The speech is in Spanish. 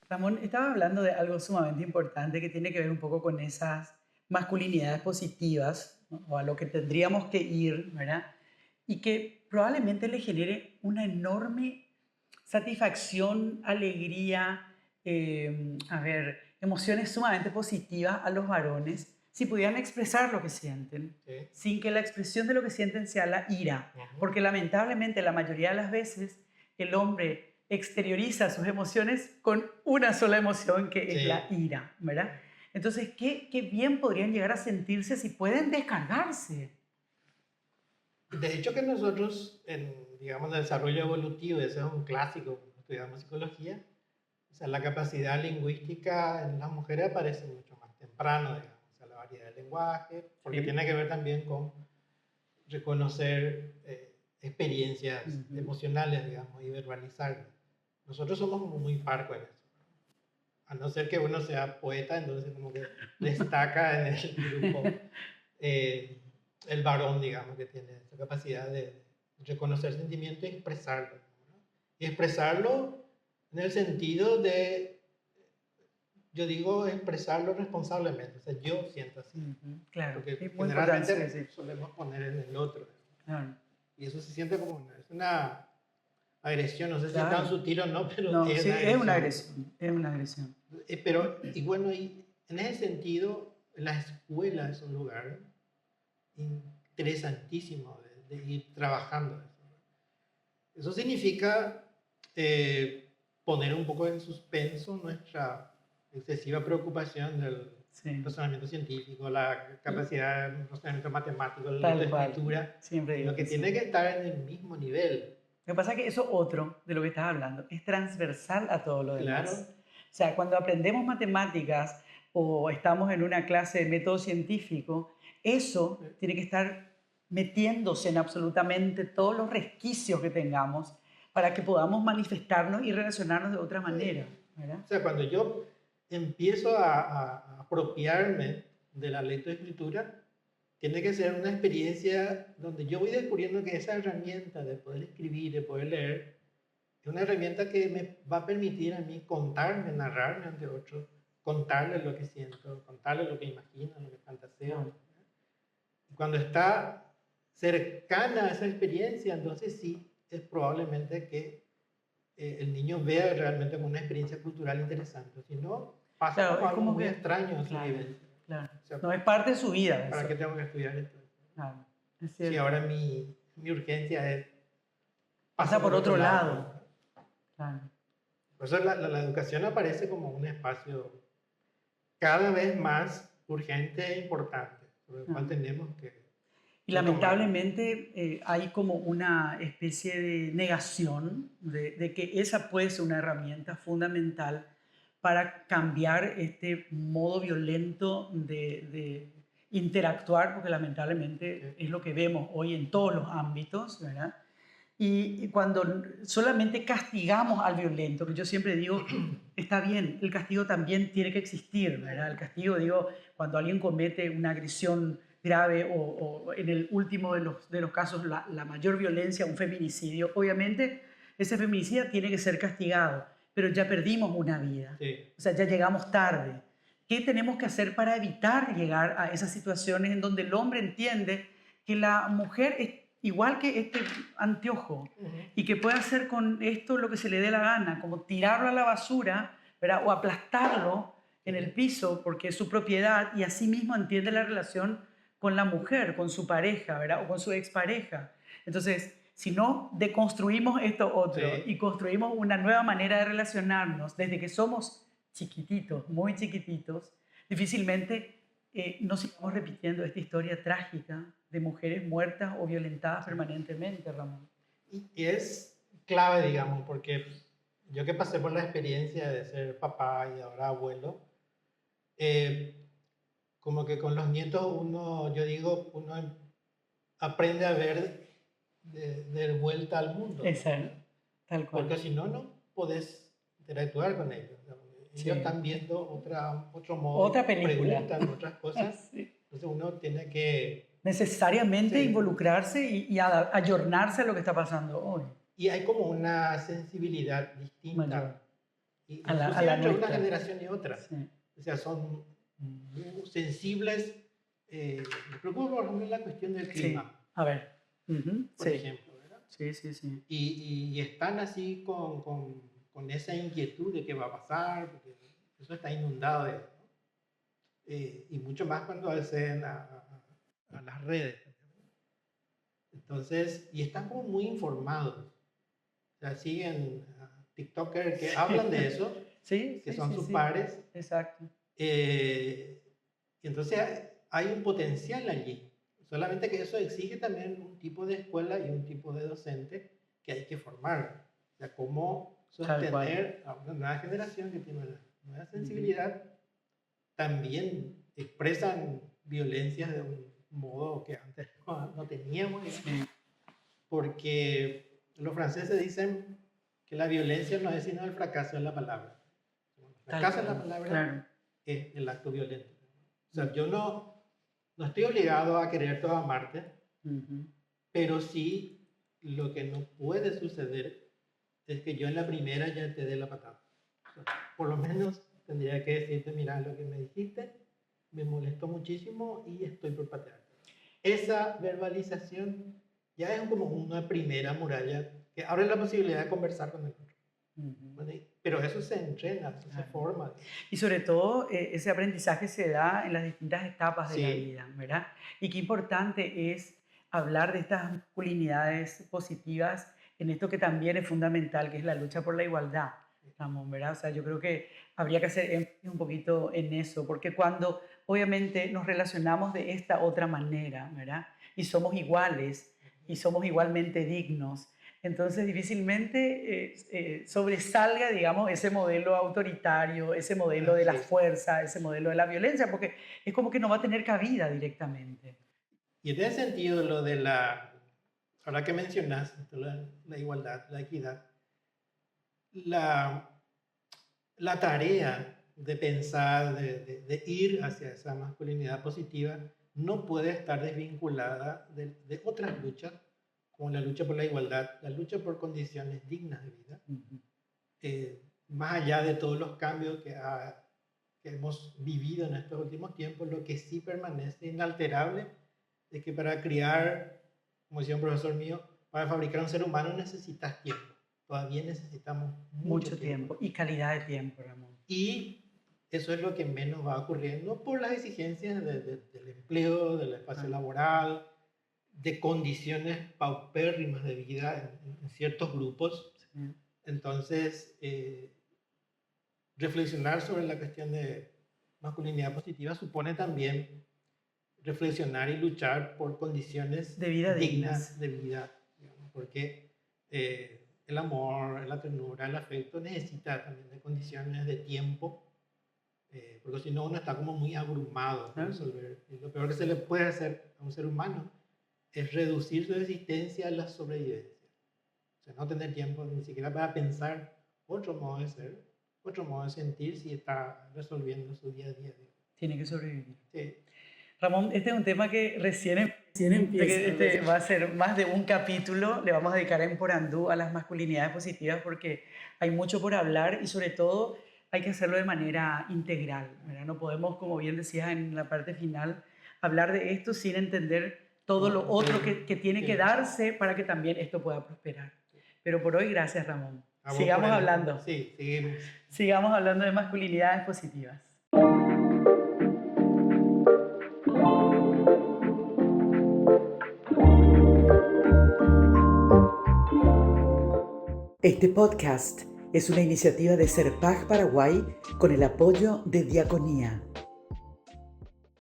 Ramón, estaba hablando de algo sumamente importante que tiene que ver un poco con esas masculinidades positivas, ¿no? O a lo que tendríamos que ir, ¿verdad? Y que probablemente le genere una enorme satisfacción, alegría, emociones sumamente positivas a los varones si pudieran expresar lo que sienten, Sí. sin que la expresión de lo que sienten sea la ira. Ujú. Porque lamentablemente la mayoría de las veces el hombre exterioriza sus emociones con una sola emoción que es la Sí. ira, ¿verdad? Entonces, qué bien podrían llegar a sentirse si pueden descargarse. De hecho que nosotros, digamos, en el desarrollo evolutivo, ese es un clásico, cuando estudiamos psicología, o sea, la capacidad lingüística en las mujeres aparece mucho más temprano, digamos, o sea, la variedad del lenguaje, porque Sí. tiene que ver también con reconocer experiencias Ujú. emocionales, digamos, y verbalizarlas. Nosotros somos como muy parcos en eso. A no ser que uno sea poeta, entonces como que destaca en el grupo eh, el varón, digamos, que tiene esa capacidad de reconocer sentimientos y expresarlo, ¿no? Y expresarlo en el sentido de, yo digo, expresarlo responsablemente, o sea, yo siento así, Ujú, claro, porque es muy importante, sí, generalmente sí, solemos poner en el otro, claro, y eso se siente como es una agresión, no sé si es tan claro. sutil o no, pero No, es sí, una es una agresión. agresión, es una agresión. Pero, y bueno, y en ese sentido, la escuela es un lugar interesantísimo de ir trabajando eso. Eso significa poner un poco en suspenso nuestra excesiva preocupación del Sí, razonamiento científico, la capacidad de razonamiento matemático, la tal cual, lectoescritura, siempre digo sino que eso. tiene que estar en el mismo nivel. Lo que pasa es que eso otro de lo que estás hablando es transversal a todo lo Claro, demás. O sea, cuando aprendemos matemáticas o estamos en una clase de método científico, eso eh, tiene que estar metiéndose en absolutamente todos los resquicios que tengamos para que podamos manifestarnos y relacionarnos de otra manera, ¿verdad? o sea, cuando yo empiezo a apropiarme de la lectoescritura, tiene que ser una experiencia donde yo voy descubriendo que esa herramienta de poder escribir, de poder leer, es una herramienta que me va a permitir a mí contarme, narrarme ante otros, contarles lo que siento, contarles lo que imagino, lo que fantaseo. Claro. Y cuando está cercana a esa experiencia, entonces sí, es probablemente que el niño vea realmente como una experiencia cultural interesante. Si no, pasa Claro, como es algo como muy que, extraño esa claro, vivencia. claro. O sea, No es parte de su vida ¿para eso. qué tengo que estudiar esto? Claro, es Si cierto. ahora mi urgencia es, Pasa pasa por por otro otro lado. lado. Claro. Por eso la educación aparece como un espacio cada vez más urgente e importante, sobre el cual Ah. tenemos Y que tomar. lamentablemente hay como una especie de negación de que esa puede ser una herramienta fundamental para cambiar este modo violento de interactuar, porque lamentablemente ¿Sí? es lo que vemos hoy en todos los ámbitos, ¿verdad? Y cuando solamente castigamos al violento, que yo siempre digo, está bien, el castigo también tiene que existir, ¿verdad? El castigo, digo, cuando alguien comete una agresión grave o en el último de los casos, la mayor violencia, un feminicidio, obviamente ese feminicidio tiene que ser castigado, pero ya perdimos una vida, Sí. o sea, ya llegamos tarde. ¿Qué tenemos que hacer para evitar llegar a esas situaciones en donde el hombre entiende que la mujer es igual que este anteojo Ujú. y que puede hacer con esto lo que se le dé la gana, como tirarlo a la basura, ¿verdad? O aplastarlo en el Sí. piso porque es su propiedad y así mismo entiende la relación con la mujer, con su pareja, ¿verdad? O con su expareja. Entonces, si no deconstruimos esto otro y Sí. construimos una nueva manera de relacionarnos desde que somos chiquititos, muy chiquititos, difícilmente nos sigamos repitiendo esta historia trágica de mujeres muertas o violentadas Sí. permanentemente, Ramón. Y es clave, digamos, porque yo que pasé por la experiencia de ser papá y ahora abuelo, eh, como que con los nietos uno, yo digo, uno aprende a ver de vuelta al mundo, Exacto, ¿verdad? tal Porque cual. si no, no podés interactuar con ellos. Ellos Sí. están viendo otro Otra modo, película. preguntan otras cosas, Sí. entonces uno tiene que... Necesariamente Sí. involucrarse y ayornarse a lo que está pasando hoy. Y hay como una sensibilidad Mayor. distinta Y A la inclusive entre una nuestra. generación y otra. Sí. O sea, son muy sensibles. Me preocupa, por ejemplo, la cuestión del Sí. clima, A ver. por Sí. ejemplo, ¿verdad? Sí, sí, sí. Y están así con esa inquietud de qué va a pasar, porque eso está inundado de eso, ¿no? Y mucho más cuando acceden a las redes. Entonces, y están como muy informados. O sea, siguen TikTokers que hablan de eso, Sí, que sí, son sí, sus sí. pares. Exacto. Y entonces hay un potencial allí. Solamente que eso exige también un tipo de escuela y un tipo de docente que hay que formar. O sea, cómo Tal cual. sostener a una nueva generación que tiene una nueva sensibilidad. También expresan violencias de un modo que antes no teníamos. Sí. Porque los franceses dicen que la violencia no es sino el fracaso de la palabra. El fracaso de la palabra Claro. es el acto violento. O sea, yo no estoy obligado a quererte o a amarte, pero sí lo que no puede suceder es que yo en la primera ya te dé la patada. O sea, por lo menos tendría que decirte, mira, lo que me dijiste me molestó muchísimo y estoy por patearte. Esa verbalización ya es como una primera muralla que abre la posibilidad de conversar con el otro. Bueno, pero eso se entrena, eso se forma. Y sobre todo, ese aprendizaje se da en las distintas etapas de la Sí. vida, ¿verdad? Y qué importante es hablar de estas masculinidades positivas en esto que también es fundamental, que es la lucha por la igualdad, Ramón, ¿verdad? O sea, yo creo que habría que hacer énfasis un poquito en eso, porque cuando obviamente nos relacionamos de esta otra manera, ¿verdad? Y somos iguales y somos igualmente dignos, entonces difícilmente sobresalga, digamos, ese modelo autoritario, ese modelo de la fuerza, ese modelo de la violencia, porque es como que no va a tener cabida directamente. Y en ese sentido, lo de ahora que mencionas la igualdad, la equidad, la tarea de pensar, de ir hacia esa masculinidad positiva, no puede estar desvinculada de otras luchas, como la lucha por la igualdad, la lucha por condiciones dignas de vida, más allá de todos los cambios que hemos vivido en estos últimos tiempos. Lo que sí permanece inalterable es que para criar, como decía un profesor mío, para fabricar un ser humano necesitas tiempo. Todavía necesitamos mucho tiempo. Y calidad de tiempo, Ramón. Y eso es lo que menos va ocurriendo por las exigencias del empleo, del espacio laboral, de condiciones paupérrimas de vida en ciertos grupos. Sí. Entonces, reflexionar sobre la cuestión de masculinidad positiva supone también reflexionar y luchar por condiciones de vida dignas de vida, digamos, porque el amor, la ternura, el afecto necesita también de condiciones de tiempo, porque si no uno está como muy abrumado por resolver. Y lo peor que se le puede hacer a un ser humano es reducir su existencia a la sobrevivencia. O sea, no tener tiempo ni siquiera para pensar otro modo de ser, otro modo de sentir si está resolviendo su día a día. Tiene que sobrevivir. Sí. Ramón, este es un tema que recién empieza. Va a ser más de un capítulo. Le vamos a dedicar en Porandú a las masculinidades positivas porque hay mucho por hablar y sobre todo hay que hacerlo de manera integral, ¿verdad? No podemos, como bien decías en la parte final, hablar de esto sin entender todo lo otro que tiene que darse para que también esto pueda prosperar. Pero por hoy, gracias, Ramón. Sigamos hablando. Sí, seguimos. Sigamos hablando de masculinidades positivas. Este podcast es una iniciativa de Serpag Paraguay con el apoyo de Diaconía.